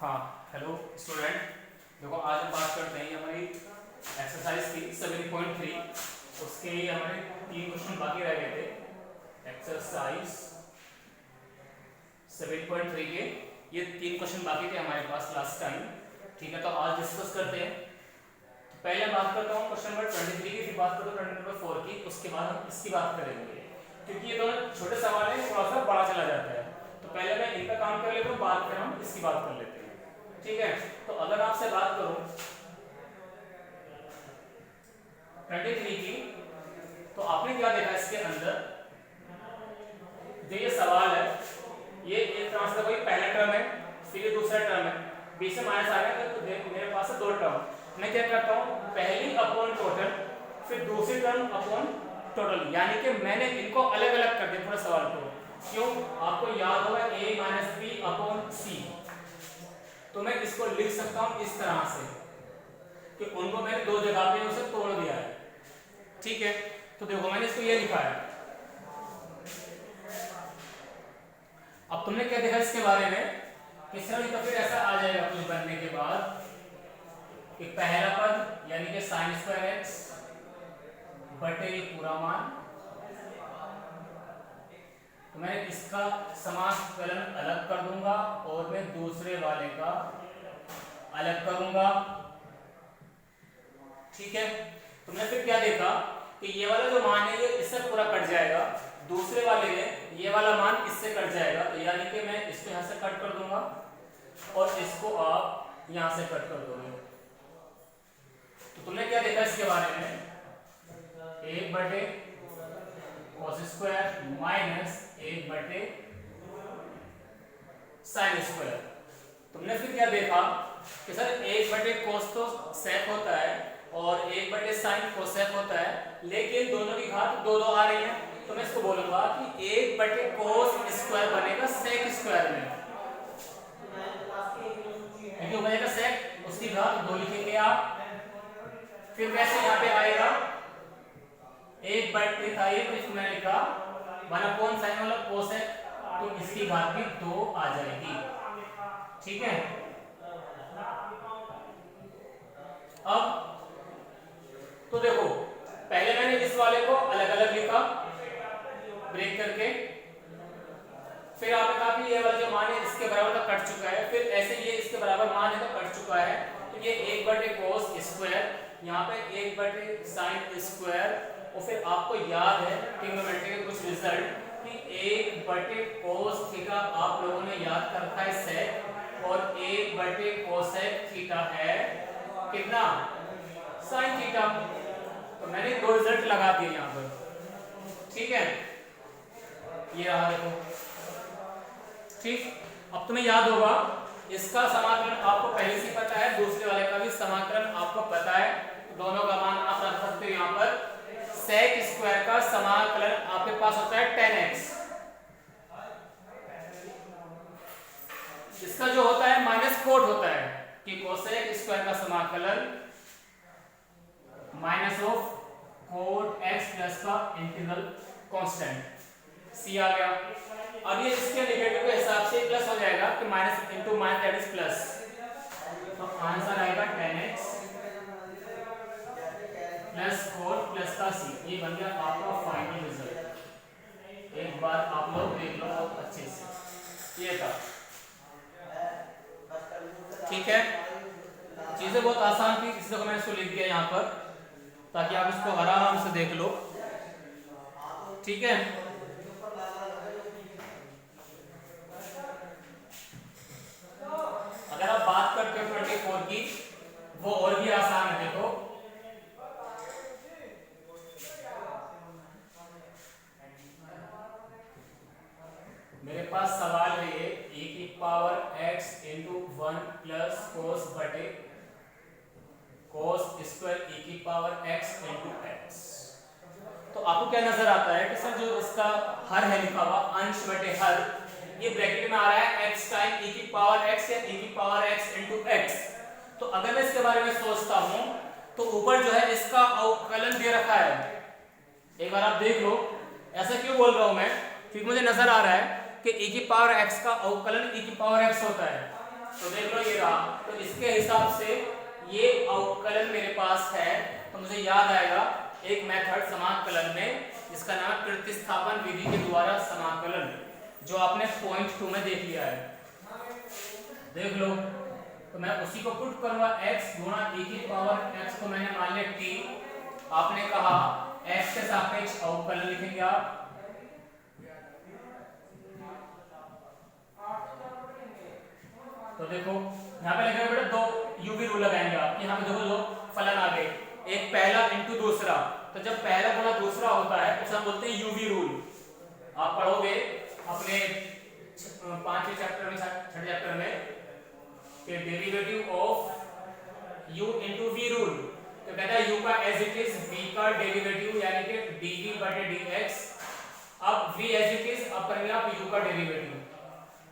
हाँ, hello student. देखो आज हम बात करते हैं हमारी एक्सरसाइज की 7.3। उसके हमारे 3 क्वेश्चन बाकी रह गए थे। एक्सरसाइज 7.3 के ये 3 क्वेश्चन बाकी थे हमारे पास लास्ट टाइम। ठीक है, तो आज डिस्कस करते हैं। तो पहले बात करता हूँ क्वेश्चन नंबर 23 की, फिर बात करता हूँ क्वेश्चन नंबर 4 की, उसके बाद हम इसकी बात करेंगे क्योंकि ये दोनों छोटे सवाल हैं, थोड़ा सा बड़ा चला जाता है। तो पहले मैं इनका काम कर लेता हूँ, बाद में हम इसकी बात कर लेते हैं। ठीक है, तो अगर आपसे बात करूं 23 की, तो आपने क्या देखा इसके अंदर? जो ये सवाल है, ये एक तरह से कोई पहला टर्म है, फिर ये दूसरा टर्म है, बीच में माइनस आ गया, तो देख मेरे पास है 2 टर्म। मैं क्या करता हूं, पहली अपॉन टोटल, फिर दूसरी टर्म अपॉन टोटल, यानी कि मैंने इनको अलग अलग कर दिया पूरे सवाल को। क्यों? आपको याद होगा a माइनस बी अपॉन सी, तो मैं इसको लिख सकता हूं इस तरह से कि उनको मैंने दो जगह पे उसे तोड़ दिया है। ठीक है, तो देखो मैंने इसको ये लिखा है। अब तुमने क्या देखा इसके बारे में कि सर तो फिर ऐसा आ जाएगा कुछ बनने के बाद कि पहला पद यानी कि साइन स्क्वायर एक्स बटे पूरा मान, तो मैं इसका समाकलन अलग कर दूंगा और मैं दूसरे वाले का अलग करूंगा। ठीक है, तुमने फिर क्या देखा कि ये वाला जो मान है ये इससे पूरा कट जाएगा, दूसरे वाले में ये वाला मान इससे कट जाएगा, तो यानी कि मैं इसको यहां से कट कर दूंगा और इसको आप यहां से कट कर दोगे। तो तुमने क्या देखा इसके बारे में, 1 बटे कॉस स्क्वायर माइनस 1 बटे साइन स्क्वायर। तुमने फिर क्या देखा कि सर 1 बटे कॉस तो सेक होता है और 1 बटे साइन कोसेक होता है, लेकिन दोनों की घात 2 आ रही है, तो मैं इसको बोलूंगा कि 1 बटे कोस स्क्वायर बनेगा सेक स्क्वायर में, क्योंकि बनेगा सेक, उसकी घात 2 लिखेंगे आप। फिर वैसे यहाँ पे आएगा 1 बटे था ये, तो इसको मैंने लिखा 1 साइन वाला कोसेक, तो इसकी घात भी 2 आ जाएगी। ठीक है, अब तो देखो पहले मैंने इस वाले को अलग अलग लिखा ब्रेक करके, फिर आपने कहा कि ये वाला जो मान है इसके बराबर का कट चुका है, फिर ऐसे ये इसके बराबर मान है तो कट चुका है, तो ये 1 बटे कोस स्क्वायर, यहाँ पे 1 बटे साइन स्क्वायर, और फिर आपको याद है ट्रिग्नोमेट्री के कुछ रिजल्ट कि 1 बटे कोस थीटा आप लोगों ने याद कर रखा है सेक, और 1 बटे कोसेक थीटा है कितना? Sine theta. तो मैंने 2 रिजल्ट लगा दिए यहां पर। ठीक है, ये रहा देखो। ठीक, अब तुम्हें याद होगा इसका समाकलन आपको पहले से पता है, दूसरे वाले का भी समाकलन आपको पता है, दोनों का मान आप रख सकते हो यहां पर। सेक स्क्वायर का समाकलन आपके पास होता है 10x, इसका जो होता है माइनस कोट होता है कि कोसेक स्क्वायर का समाकलन minus of cot x plus का इंटीग्रल कांस्टेंट c आ गया। अब ये इसके नेगेटिव के हिसाब से प्लस हो जाएगा कि minus into minus that is plus, तो आंसर आएगा 10x प्लस कोट प्लस का c। ये बन गया आपका फाइनल रिजल्ट। एक बार आप लोग देख लो अच्छे से, ये था। ठीक है, चीजें बहुत आसान थी, इसलिए मैंने इसको लिख दिया यहाँ पर ताकि आप इसको आराम से देख लो। ठीक है, अगर आप बात करते हो 24 की, वो और भी आसान है। देखो मेरे पास सवाल है ये e की power x into 1 plus cos बटे कोस स्क्वायर e की पावर x इंटू x। तो आपको क्या नजर आता है कि सर जो इसका हर है लिखा हुआ अंश बटे हर, ये ब्रैकेट में आ रहा है x टाइम e की पावर x या e की पावर x इंटू x। तो अगर मैं इसके बारे में सोचता हूं तो ऊपर जो है इसका अवकलन दे रखा है, एक बार आप देख लो। ऐसा क्यों बोल रहा हूं मैं, क्योंकि मुझे नजर आ रहा है कि e की पावर x का अवकलन e की पावर x होता है, तो देख लो ये रहा। तो इसके हिसाब से ये अवकलन मेरे पास है, तो मुझे याद आएगा एक मेथड समाकलन में जिसका नाम है प्रतिस्थापन विधि के द्वारा समाकलन, जो आपने पॉइंट 2 में देख लिया है। देख लो, तो मैं उसी को पुट करूंगा, x गुणा e की पावर x को मैंने मान लिया t, आपने कहा x के सापेक्ष अवकलन लिखेंगे आप, तो देखो यहाँ पे लिखेंगे बेटा दो यूवी रूल लगाएंगे आप। यहाँ पे देखो दो फलन आ गए, एक पहला इंटू दूसरा, तो जब पहला गुणा दूसरा होता है उसे हम बोलते हैं यूवी रूल। आप पढ़ोगे अपने 5वें चैप्टर में, 6ठे चैप्टर में कि derivative of u into V rule, तो कहता है u का एज इट इज v का डेरिवेटिव यानी कि dv बटे dx। अब v एज इट इज, अब करेंगे आप u का डेरिवेटिव,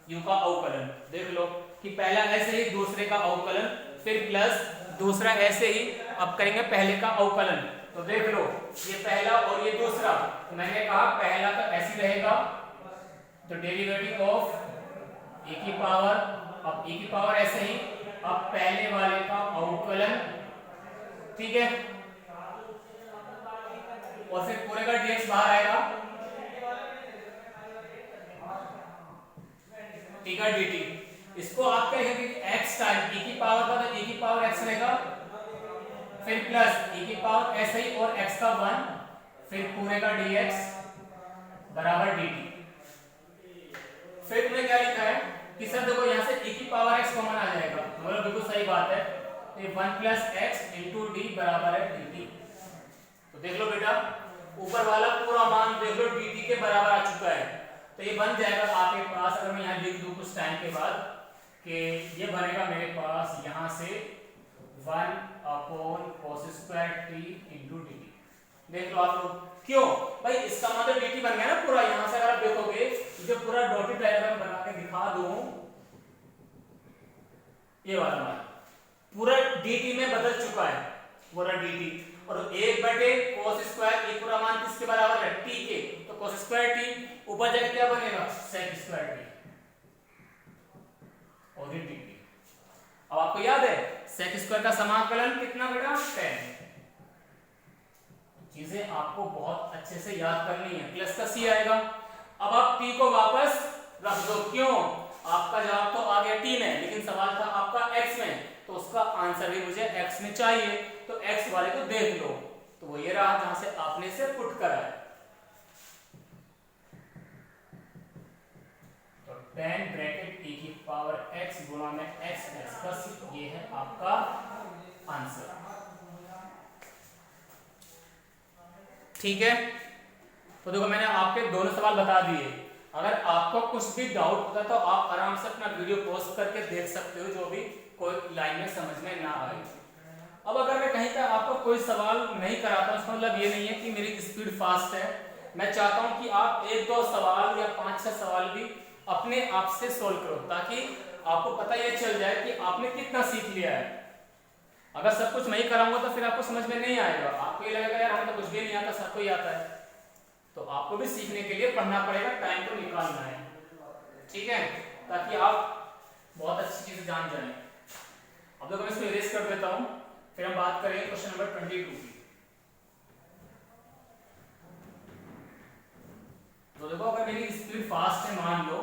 u का अवकलन। देख लो कि पहला ऐसे ही दूसरे का अवकलन, फिर प्लस दूसरा ऐसे ही, अब करेंगे पहले का अवकलन। तो देख लो ये पहला और ये दूसरा, तो मैंने कहा पहला तो ऐसे रहेगा, तो डेरिवेटिव ऑफ e की पावर, अब e की पावर ऐसे ही, अब पहले वाले का अवकलन, ठीक है, और फिर पूरे का dx बाहर आएगा, t का dt। इसको आप कहेंगे x टाइम e की पावर का, तो e की पावर x रहेगा, फिर प्लस e की पावर ऐसे ही और x का 1, फिर पूरे का dx बराबर dt। फिर तुमने क्या लिखा है कि सर देखो यहाँ से e की पावर x कॉमन आ जाएगा, मतलब बिल्कुल सही बात है, तो 1 प्लस x इंटू डी बराबर है dt। तो देख लो बेटा ऊपर वाला पूरा मान देख लो dt के बराबर आ चुका है, तो ये बन जाएगा आपके पास, अगर मैं यहाँ लिख दूँ कुछ टाइम के बाद, कि ये बनेगा मेरे पास यहाँ से 1/cos² t इंटू dt। देख लो आप लोग, क्यों भाई, इसका मतलब dt बन गया ना पूरा। यहाँ से अगर आप देखोगे, जो पूरा डॉटेड डायग्राम बना के दिखा दूं, ये वाला मान पूरा dt में बदल चुका है, पूरा dt, और 1/cos², ये पूरा मान किसके बराबर है, t के, तो cos² t ऊपर जाके क्या बनेगा, sec² t, और ये dt। अब आपको याद है sec² का समाकलन कितना बेटा, 10। चीजें आपको बहुत अच्छे से याद करनी है, प्लस का c आएगा। अब आप t को वापस रख दो, क्यों, आपका जवाब तो आ गया t में, लेकिन सवाल था आपका x में, तो उसका आंसर भी मुझे x में चाहिए, तो x वाले को देख लो, तो वो ये रहा जहां से आपने इसे पुट करा है। तो 10 ब्रैकेट e की पावर x गुणा में x प्लस ये है आपका आंसर, ठीक है। तो देखो मैंने आपके दोनों सवाल बता दिए, अगर आपको कुछ भी डाउट होता है तो आप आराम से अपना वीडियो पॉज करके देख सकते हो, जो भी कोई लाइन में समझ में ना आए। अब अगर मैं कहीं पे आपको कोई सवाल नहीं कराता हूं, इसका मतलब ये नहीं है कि मेरी स्पीड फास्ट है। मैं चाहता हूं कि आप 1-2 सवाल या 5-6 सवाल भी अपने आप से सोल्व करो, ताकि आपको पता ये चल जाए कि आपने कितना सीख लिया है। अगर सब कुछ मैं ही कराऊंगा तो फिर आपको समझ में नहीं आएगा, आपको ये लगेगा यार हमें तो कुछ भी नहीं आता, सबको ही आता है। तो आपको भी सीखने के लिए पढ़ना पड़ेगा, टाइम को निकालना है, ठीक है, ताकि आप बहुत अच्छी चीजें जान जाएं। अब देखो मैं इसको इरेज कर देता हूं, फिर हम बात करेंगे क्वेश्चन नंबर 22 की। तो देखो अगर मेरी स्पीड फास्ट है मान लो,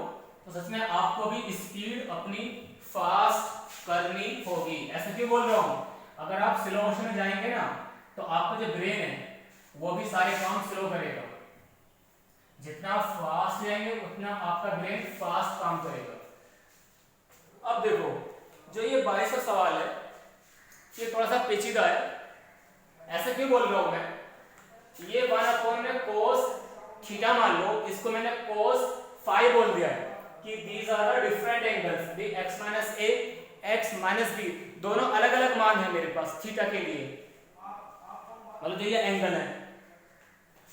तो सच में आपको भी स्पीड अपनी फास्ट करनी होगी। ऐसा क्यों बोल रहा हूं, अगर आप स्लो मोशन में जाएंगे ना, तो आपका जो ब्रेन है वो भी सारे काम स्लो करेगा। जितना फास्ट जाएंगे उतना आपका ब्रेन फास्ट काम करेगा। अब देखो जो ये 22वां सवाल है, ये थोड़ा सा पेचीदा है। ऐसे क्यों बोल रहा हूं मैं, ये 1/cos थीटा मान लो, इसको मैंने cos फाई बोल दिया है कि these are the different angles, the x minus a, x minus b, दोनों अलग अलग मान है मेरे पास थीटा के लिए, मतलब जो ये एंगल है।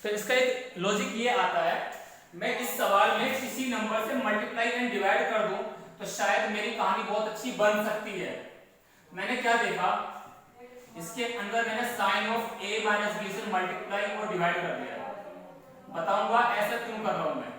तो इसका एक लॉजिक ये आता है, मैं इस सवाल में किसी नंबर से मल्टीप्लाई एंड डिवाइड कर दूं तो शायद मेरी कहानी बहुत अच्छी बन सकती है। मैंने क्या देखा, इसके अंदर मैंने sine of a minus b से मल्टीप्लाई और डिवाइड कर दिया। बताऊंगा ऐसा क्यों कर रहा हूं मैं।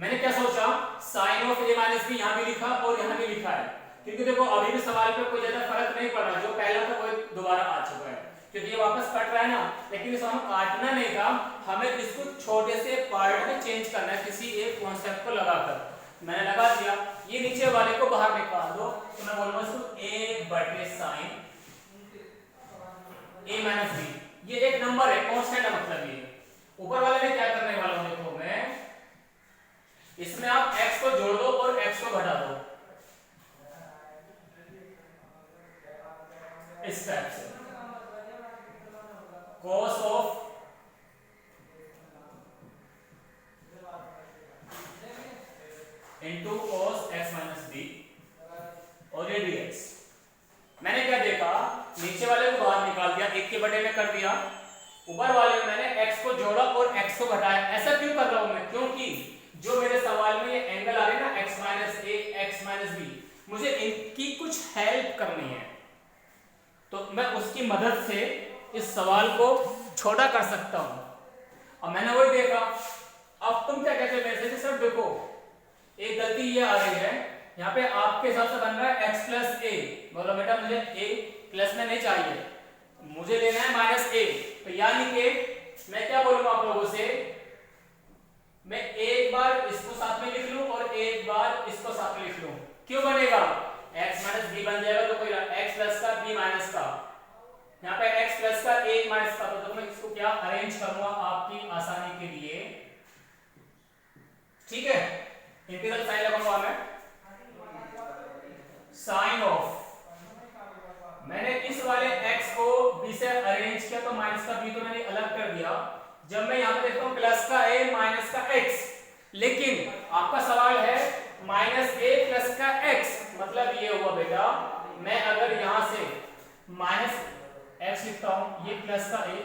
मैंने क्या सोचा, sine of A minus B यहाँ भी लिखा और यहाँ भी लिखा है, क्योंकि देखो अभी भी सवाल पे कोई ज्यादा फर्क नहीं पड़ रहा, जो पहला था वो दोबारा आ चुका है, क्योंकि ये वापस कट रहा है ना, लेकिन इसको हमें काटना नहीं था, हमें इसको छोटे से पार्ट में चेंज करना है किसी एक कॉन्सेप्ट को लगाकर। मैंने लगा दिया, ये नीचे वाले को बाहर निकाल दो, तो मैं बोलूंगा इसको a बटे साइन a माइनस बी, ये एक नंबर है, कांस्टेंट है, मतलब ये ऊपर वाले में क्या करने वाला हूं, देखो मैं इसमें आप x को जोड़ दो और x को घटा दो, इस टाइप से cos of into cos x minus B और ये dx। मैंने क्या देखा, नीचे वाले को बाहर निकाल दिया, एक के बटे में कर दिया, ऊपर वाले में मैंने x को जोड़ा और x को घटाया। ऐसा क्यों कर रहा हूं मैं, क्योंकि जो मेरे सवाल में ये एंगल आ रहे हैं ना x माइनस ए x माइनस बी, मुझे इनकी कुछ हेल्प करनी है, तो मैं उसकी मदद से इस सवाल को छोटा कर सकता हूं। अब मैंने वही देखा, अब तुम क्या कहते हो मेरे से, सर देखो एक गलती ये आ रही है, यहाँ पे आपके हिसाब से बन रहा है x प्लस ए, बोलो बेटा मुझे a प्लस में नहीं चाहिए, मुझे लेना है माइनस ए, तो यानी कि मैं क्या बोलूंगा आप लोगों से, मैं एक बार इसको साथ में लिख लूं और एक बार इसको साथ में लिख लूं, क्यों बनेगा, x माइनस बी बन जाएगा, तो कोई x प्लस का b माइनस का, यहाँ पे x प्लस का a माइनस का, तो मैं इसको क्या अरेंज करूंगा आपकी आसानी के लिए, ठीक है, इंटीग्रल साइन लगाऊंगा मैं, साइन ऑफ, मैंने इस वाले x को b से अरेंज किया तो माइनस का b तो मैंने अलग कर दिया, जब मैं यहां पे देखता हूं प्लस का a माइनस का x, लेकिन आपका सवाल है माइनस a प्लस का x, मतलब ये हुआ बेटा, मैं अगर यहां से माइनस x लिखता हूं, ये प्लस का a,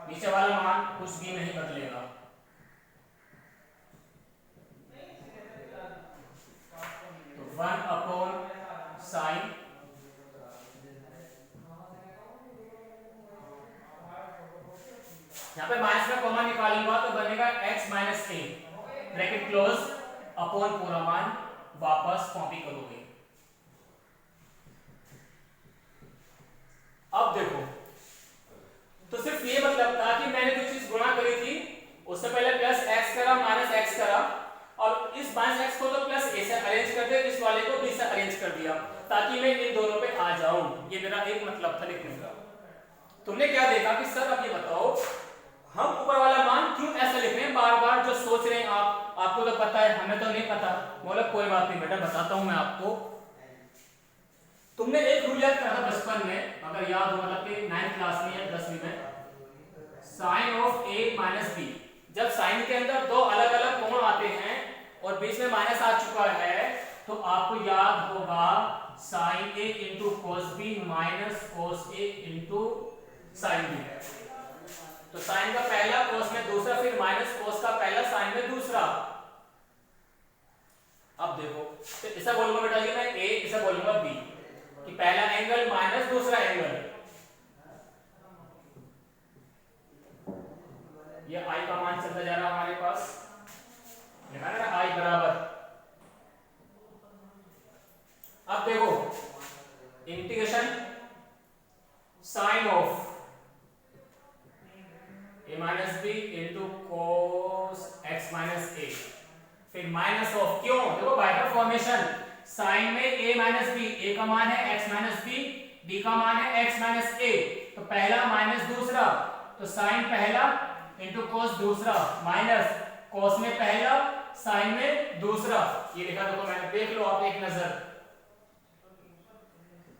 नीचे वाला मान कुछ भी नहीं बदलेगा, तो 1 अपॉन साइन यहाँ पे माइनस में कॉमन निकालूंगा तो बनेगा x माइनस ए, ब्रैकेट क्लोज, अपॉन पूरा मान वापस कॉपी करोगे। अब देखो, तो सिर्फ ये मतलब था कि मैंने जो चीज गुणा करी थी उससे पहले प्लस x करा माइनस x करा, और इस माइनस x को तो प्लस a से अरेंज कर दिया, इस वाले को b से अरेंज कर दिया, ताकि मैं इन दोनों पे आ जाऊं, ये मेरा एक मतलब था लिखने का। तुमने क्या देखा कि सर अब ये बताओ हम ऊपर वाला मान क्यों ऐसा लिख रहे हैं बार बार, जो सोच रहे हैं आप, आपको तो पता है हमें तो नहीं पता, बोला कोई बात नहीं बेटा बताता हूं मैं आपको। तुमने एक रूल याद करा था बचपन में, अगर याद हो, मतलब कि 9th क्लास में या 10वीं में, sine of a minus b, जब साइन के अंदर दो अलग अलग कोण आते हैं और बीच में माइनस आ चुका है, तो आपको याद होगा sine a into cos b minus cos a into sine b, तो साइन का पहला कॉस में दूसरा, फिर माइनस कॉस का पहला साइन में दूसरा। अब देखो, तो इसे बोलूंगा बेटा ये मैं a, इसे बोलूंगा b, कि पहला एंगल माइनस दूसरा एंगल, ये i का मान चलता जा रहा है हमारे पास, लिखा है ना i बराबर, अब देखो integration sine of a minus B into cos x minus A, फिर माइनस ऑफ, क्यों, देखो बाय द फॉर्मेशन साइन में a माइनस बी, a का मान है x माइनस बी, b का मान है x माइनस ए, तो पहला माइनस दूसरा, तो साइन पहला इंटू कोस दूसरा, माइनस कोस में पहला साइन में दूसरा, ये लिखा देखो मैंने, देख लो आप एक नजर,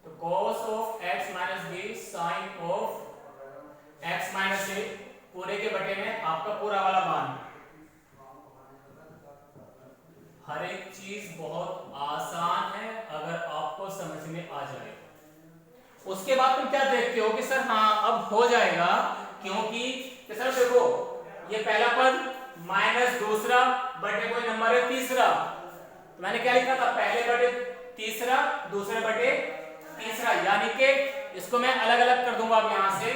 तो cos of x minus B sine of x minus A, पूरे के बटे में आपका पूरा वाला मान। हर एक चीज बहुत आसान है अगर आपको समझ में आ जाए। उसके बाद तुम क्या देखते हो कि सर हाँ अब हो जाएगा, क्योंकि सर देखो ये पहला पद माइनस दूसरा बटे कोई नंबर है तीसरा, तो मैंने क्या लिखा था, पहले बटे तीसरा दूसरे बटे तीसरा, यानी कि इसको मैं अलग अलग कर दूंगा अब यहां से,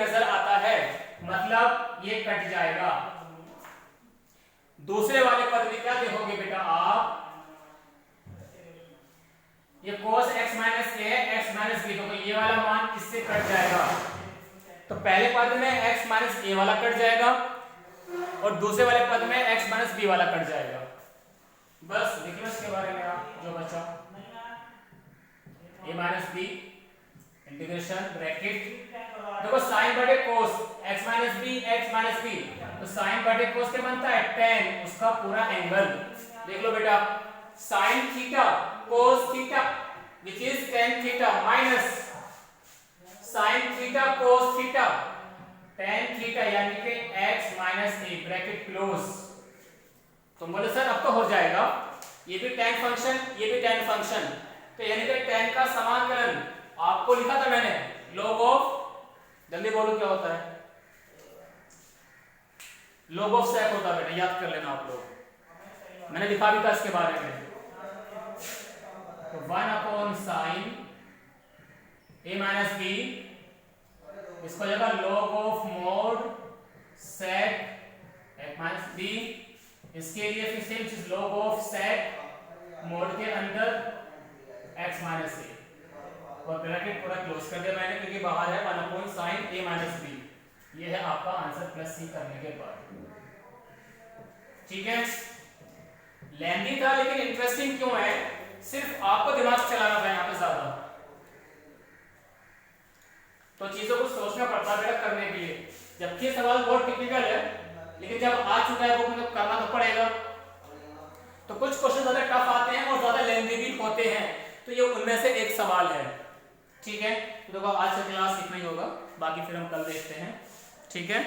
नजर आता है, मतलब ये कट जाएगा। दूसरे वाले पद में क्या देखोगे बेटा आप, ये cos x माइनस ए है, x माइनस बी, तो ये वाला मान इससे कट जाएगा। तो पहले पद में x माइनस ए वाला कट जाएगा और दूसरे वाले पद में x माइनस बी वाला कट जाएगा। बस लिख लो इसके बारे में आप जो बचा, a minus B integration bracket, देखो साइन बटे cos x minus B x minus B, तो साइन बटे कोस क्या बनता है tan, उसका पूरा एंगल। देख लो बेटा, sine theta cos theta which is tan theta minus sine theta cos theta tan theta, यानी कि x minus A bracket close. तो बोले सर अब तो हो जाएगा, ये भी tan फंक्शन ये भी tan फंक्शन, तो यानी कि tan का समाकलन आपको लिखा था मैंने, log ऑफ, जल्दी बोलो क्या होता है, log ऑफ sec होता है बेटा, याद कर लेना आप लोग, मैंने लिखा भी था इसके बारे में। तो 1 upon sine a minus B, इसको जगह log of mod sec a minus B, इसके लिए फिर सेम चीज log ऑफ sec मोड के अंदर x माइनस ए, और ब्रैकेट पूरा क्लोज कर दिया मैंने क्योंकि बाहर है 1 upon sine a minus B. ये है आपका आंसर प्लस सी करने के बाद। ठीक है, लेंथी था लेकिन इंटरेस्टिंग क्यों है, सिर्फ आपको दिमाग चलाना था यहाँ पे ज्यादा, तो चीजों को सोचना पड़ता है बेटा करने के लिए, जबकि ये सवाल बहुत टिपिकल है, लेकिन जब आ चुका है वो मतलब करना तो पड़ेगा। तो कुछ क्वेश्चन ज्यादा टफ आते हैं और ज्यादा लेंथी भी होते हैं, तो ये उनमें से एक सवाल है। ठीक है, तो देखो आज का क्लास इतना ही होगा, बाकी फिर हम कल देखते हैं। ठीक है।